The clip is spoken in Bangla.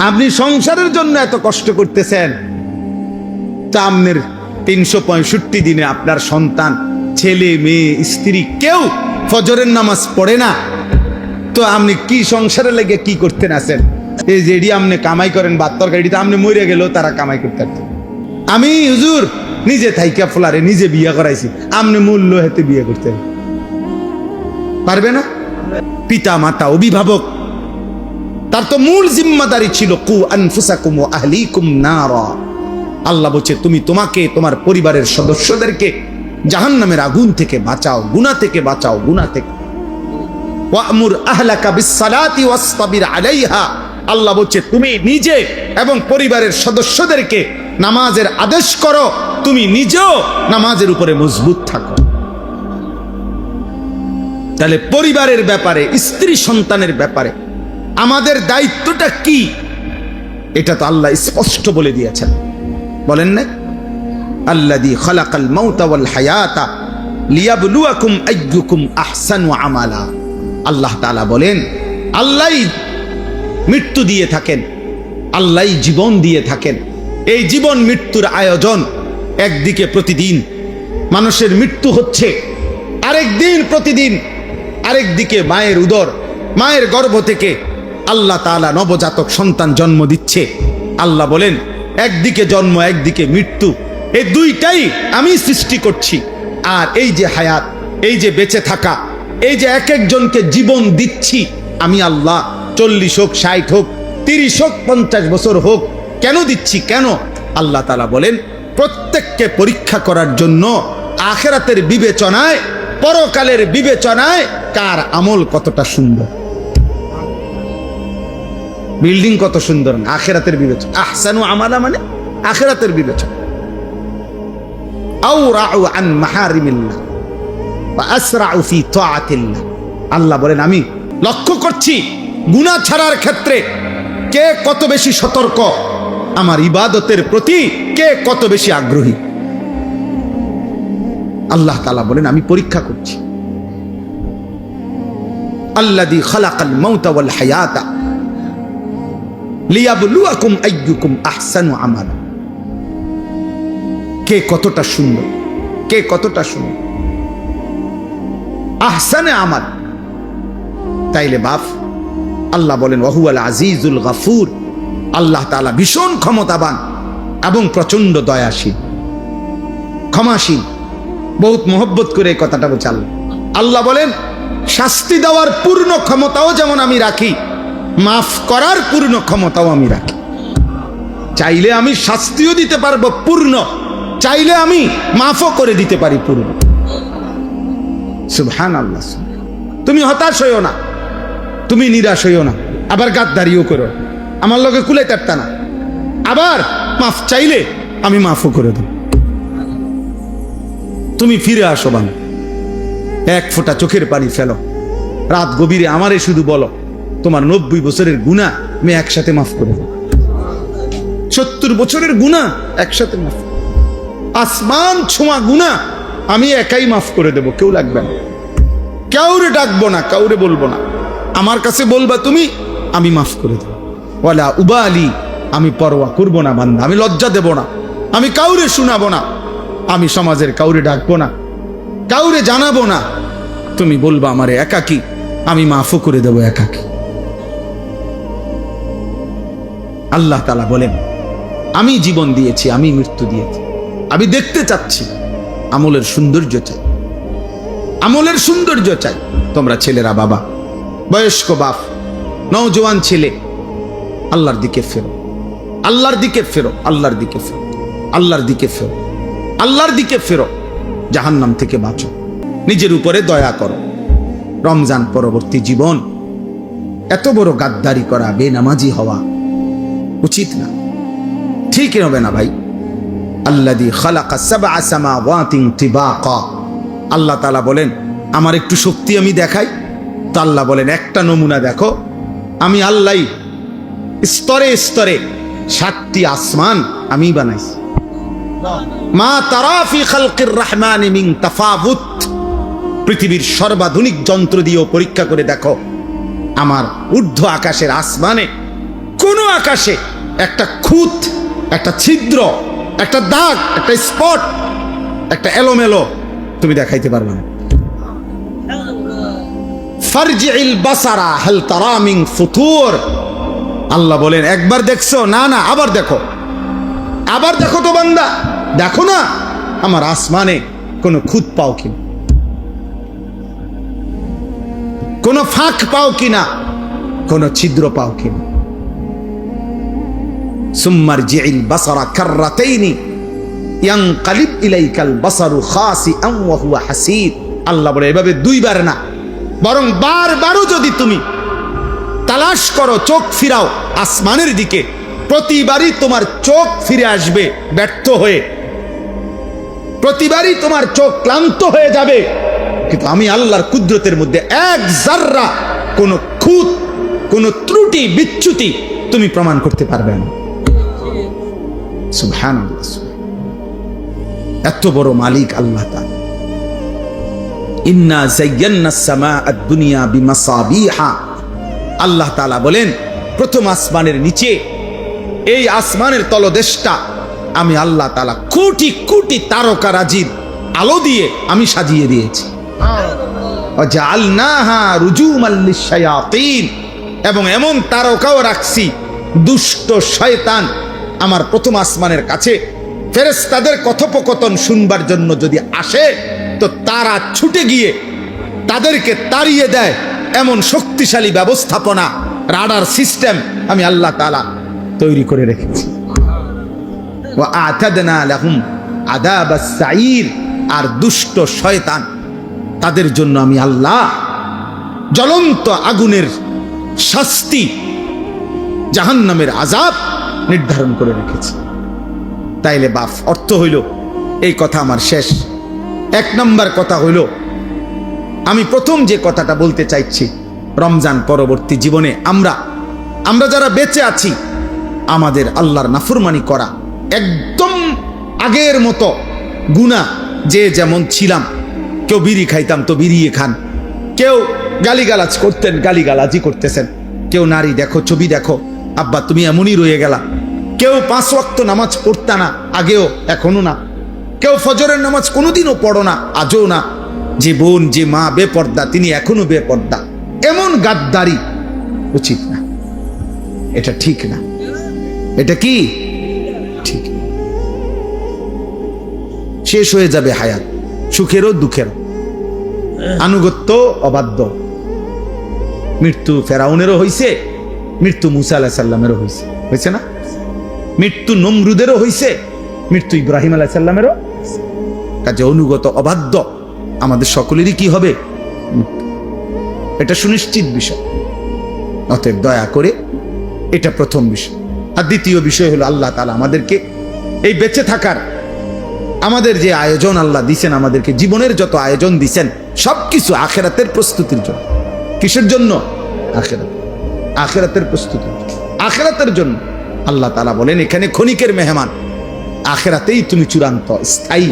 আপনি সংসারের জন্য এত কষ্ট করতেছেন, তা আপনার 365 দিনে আপনার সন্তান, ছেলে মেয়ে, স্ত্রী কেউ ফজরের নামাজ পড়ে না, তো আপনি কি সংসারে লেগে কি করতেন আছেন? এই যে আপনি কামাই করেন ভাত তরকারিতে, আপনি মরে গেলেও তারা কামাই করতে পারতেন। আমি হুজুর নিজে থাইকা ফোলারে নিজে বিয়ে করাইছি, আপনি মূল্য হেতে বিয়ে করতেন পারবে না? পিতা মাতা অভিভাবক, তার তো মূল জিম্মাদারি ছিল কু আনফুসাকুম ওয়া আহলিকুম নারা। আল্লাহ বলছে তুমি তোমাকে তোমার পরিবারের সদস্যদেরকে জাহান্নামের আগুন থেকে বাঁচাও, গুনাহ থেকে বাঁচাও, গুনাহ থেকে। ওয়া'মুর আহলাকা বিসসালাতি ওয়াসতাবির আলাইহা। আল্লাহ বলছে তুমি নিজে এবং পরিবারের সদস্যদেরকে নামাজের আদেশ করো, তুমি নিজেও নামাজের উপরে মজবুত থাকো। তাহলে পরিবারের ব্যাপারে, স্ত্রী সন্তানের ব্যাপারে আমাদের দায়িত্বটা কি, এটা তো আল্লাহ স্পষ্ট বলে দিয়েছেন। বলেন না, আল্লাযী খালাকাল মাউতা ওয়াল হায়াতা লিয়াবলুয়াকুম আইয়ুকুম আহসানু আমালা। আল্লাহ তাআলা বলেন আল্লাহই মৃত্যু দিয়ে থাকেন, আল্লাহই জীবন দিয়ে থাকেন। এই জীবন মৃত্যুর আয়োজন, একদিকে প্রতিদিন মানুষের মৃত্যু হচ্ছে, আরেকদিন প্রতিদিন আরেকদিকে মায়ের উদর, মায়ের গর্ভ থেকে আল্লাহ তাআলা নবজাতক সন্তান জন্ম দিচ্ছে। আল্লাহ বলেন একদিকে জন্ম একদিকে মৃত্যু, এই দুইটাই আমি সৃষ্টি করছি। আর এই যে হায়াত, এই যে বেঁচে থাকা, এই যে এক একজনকে জীবন দিচ্ছি আমি আল্লাহ, 40 হোক, 60 হোক, 30 হোক, 50 বছর হোক, কেন দিচ্ছি? কেন? আল্লাহ তাআলা বলেন প্রত্যেককে পরীক্ষা করার জন্য, আখিরাতের বিবেচনায়, পরকালের বিবেচনায় কার আমল কতটা সুন্দর। বিল্ডিং কত সুন্দর না, আখিরাতের বিবেচনা। আহসানু আমালা মানে আখিরাতের বিবেচনা। আওরাউ আন মাহারিমিল্লাহ ওয়া আসরাউ ফি তাআতিল্লাহ। আল্লাহ বলেন আমি লক্ষ্য করছি গুনাহ ছাড়ার ক্ষেত্রে কে কত বেশি সতর্ক, আমার ইবাদতের প্রতি কে কত বেশি আগ্রহী। আল্লাহ তাআলা বলেন আমি পরীক্ষা করছি। আল্লাযী খালাকাল মাউতা ওয়াল হায়াতা লিয়াবলুয়াকুম আইয়ুকুম আহসানু আমালা। কে কতটা সুন্দর, কে কতটা সুন্দর, আহসানে আমাল। তাইলে বাপ আল্লাহ বলেন ওয়াহুয়াল আজিজুল গাফুর। আল্লাহ তাআলা ভীষণ ক্ষমতাবান এবং প্রচন্ড দয়াশীল, ক্ষমাশীল। বহুত মোহব্বত করে এই কথাটা বলছে আল্লাহ। আল্লাহ বলেন শাস্তি দেওয়ার পূর্ণ ক্ষমতাও যেমন আমি রাখি, মাফ করার পূর্ণ ক্ষমতাও আমি রাখি। চাইলে আমি শাস্তিও দিতে পারবো পূর্ণ, চাইলে আমি মাফও করে দিতে পারি পূর্ণ। সুবহানাল্লাহ। তুমি হতাশ হইও না, তুমি নিরাশ হইও না, আবার গাদ্দারিও করো, আমার লগে কুলাইতে পারতা না, আবার মাফ চাইলে আমি মাফও করে দেব। তুমি ফিরে আসো বাবা, এক ফোঁটা চোখের পানি ফেলো, রাত গভীরে আমারে শুধু বলো তোমার 90 বছরের গুনাহ আমি একসাথে মাফ করে দেব। 70 বছরের গুনাহ একসাথে মাফ, আসমান ছোঁয়া গুনাহ আমি একাই মাফ করে দেব, কেউ লাগবে না, কাউরে ডাকবো না, কাউরে বলবো না, আমার কাছে বলবা তুমি, আমি মাফ করে দেব। ওয়ালা উবালি, আমি পরোয়া করব না বান্দা, আমি লজ্জা দেব না, আমি কাউরে শোনাবো না, আমি সমাজের কাউরে ডাকবো না, কাউরে জানাবো না, তুমি বলবা আমারে একাকী, আমি মাফও করে দেব একাকী। আল্লাহ তাআলা বলেন আমি জীবন দিয়েছি, আমি মৃত্যু দিয়েছি, আমি দেখতে চাচ্ছি আমলের সৌন্দর্য চাই, আমলের সৌন্দর্য চাই। তোমরা ছেলেরা, বাবা, বয়স্ক বাপ, নওজোয়ান ছেলে, আল্লাহর দিকে ফেরো, আল্লাহর দিকে ফেরো, আল্লাহর দিকে ফেরো, আল্লাহর দিকে ফেরো, আল্লাহর দিকে ফেরো। জাহান্নাম থেকে বাঁচো, নিজের উপরে দয়া করো। রমজান পরবর্তী জীবন এত বড় গাদ্দারি করা, বেনামাজি হওয়া উচিত না, ঠিক হবে না ভাই। আল্লাযী খালাকা সাবআ সামাওয়াতিন তিবাকা। আল্লাহ তাআলা বলেন আমার একটু শক্তি আমি দেখাই, তো আল্লাহ বলেন একটা নমুনা দেখো, আমি আল্লাহ স্তরে স্তরে 7টি আসমান আমি বানাইছি। মা তারা ফি খালকির রহমানি মিন তাফাউত। পৃথিবীর সর্বাধুনিক যন্ত্র দিয়েও পরীক্ষা করে দেখো, আমার ঊর্ধ্ব আকাশের আসমানে কোন আকাশে একটা খুঁত, একটা ছিদ্র, একটা দাগ, একটা স্পট, একটা এলোমেলো তুমি দেখাইতে পারবে না। ফারজিল বাসারা হাল তারা মিন ফুতুর, আল্লাহ বলেন একবার দেখছো, না না আবার দেখো, আবার দেখো তো বান্দা, দেখো না আমার আসমানে কোনো খুঁত পাও কিনা, কোনো ফাঁক পাও কিনা, কোনো ছিদ্র পাও কিনা। সুম্মারজিল বাসারা কাররাতাইনি ইয়ানকালিব ইলাইকাল বাসারু খাসিআন ওয়া হুয়া হাসীর। আল্লাহ বলে এভাবে দুইবার না, বরং বারবারও যদি তুমি তালাশ করো, চোখ ফিরাও আসমানের দিকে, প্রতিবারই তোমার চোখ ফিরে আসবে ব্যর্থ হয়ে, প্রতিবারই তোমার চোখ ক্লান্ত হয়ে যাবে, কিন্তু আমি আল্লাহর কুদরতের মধ্যে এক জাররা কোনো খুঁত, কোনো ত্রুটি বিচ্যুতি তুমি প্রমাণ করতে পারবে না। সুবহানাল্লাহ, এত বড় মালিক আল্লাহ তাআলা। ইন্না যায়্যানাস সামাআদ দুনিয়া বিমাসাবিহা, আল্লাহ তাআলা বলেন প্রথম আসমানের নিচে, এই আসমানের তলদেশটা আমি আল্লাহ তাআলা কোটি কোটি তারকারাজির আলো দিয়ে আমি সাজিয়ে দিয়েছি। ওয়াজআলনাহা রুজুমান লিশ-শায়াতিন, এবং এমন তারকাও রাখছি দুষ্ট শয়তান আমার প্রথম আসমানের কাছে ফেরেশতাদের কথোপকথন শুনবার জন্য যদি আসে, তো তারা ছুটে গিয়ে তাদেরকে তাড়িয়ে দেয়, এমন শক্তিশালী ব্যবস্থাপনা, রাডার সিস্টেম আমি আল্লাহ তাআলা তৈরি করে রেখেছি। ওয়া আ'তাদনা লাহুম আযাবাস সাঈর, আর দুষ্ট শয়তান তাদের জন্য আমি আল্লাহ জ্বলন্ত আগুনের শাস্তি, জাহান্নামের আযাব নির্ধারণ করে রেখেছি। তাইলে বাপ, অর্থ হইল এই কথা আমার শেষ। এক নম্বর কথা হইল, আমি প্রথম যে কথাটা বলতে চাইছি, রমজান পরবর্তী জীবনে আমরা যারা বেঁচে আছি, আমাদের আল্লাহর নাফরমানি করা একদম আগের মতো গুনাহ, যে যেমন ছিলাম, কেউ বিড়ি খাইতাম তো বিড়িয়ে খান, কেউ গালিগালাজ করতেন গালিগালাজি করতেছেন, কেউ নারী দেখো ছবি দেখো আব্বা তুমি এমনই রয়ে গেলা, কেউ 5 ওয়াক্ত নামাজ পড়তা না আগেও এখনো না, কেউ ফজরের নামাজ কোনোদিনও পড়ো না আজও না, যে বোন যে মা বেপর্দা তিনি এখনো বেপর্দা, এমন গাদ্দারি উচিত না, এটা ঠিক না। এটা কি ঠিক? শেষ হয়ে যাবে হায়াত, সুখেরও দুঃখেরও, আনুগত্য অবাধ্য। মৃত্যু ফেরাউনেরও হইছে, মৃত্যু মুসা আলাইহিস সালামেরও হয়েছে না? মৃত্যু নমরুদেরও হইছে, মৃত্যু ইব্রাহিম আলাইহিস সালামেরও। কাজে অনুগত অবাধ্য আমাদের সকলেরই কি হবে? এটা সুনিশ্চিত বিষয়। অতএব দয়া করে এটা প্রথম বিষয়। আর দ্বিতীয় বিষয় হলো, আল্লাহ তাআলা আমাদেরকে এই বেঁচে থাকার আমাদের যে আয়োজন আল্লাহ দিছেন, আমাদেরকে জীবনের যত আয়োজন দিছেন সবকিছু আখিরাতের প্রস্তুতির জন্য। কিসের জন্য? আখিরাতের প্রস্তুতি, আখিরাতের জন্য। আল্লাহ তাআলা বলেন এখানে ক্ষণিকের মেহমান, আখিরাতেই তুমি চূড়ান্ত স্থায়ী।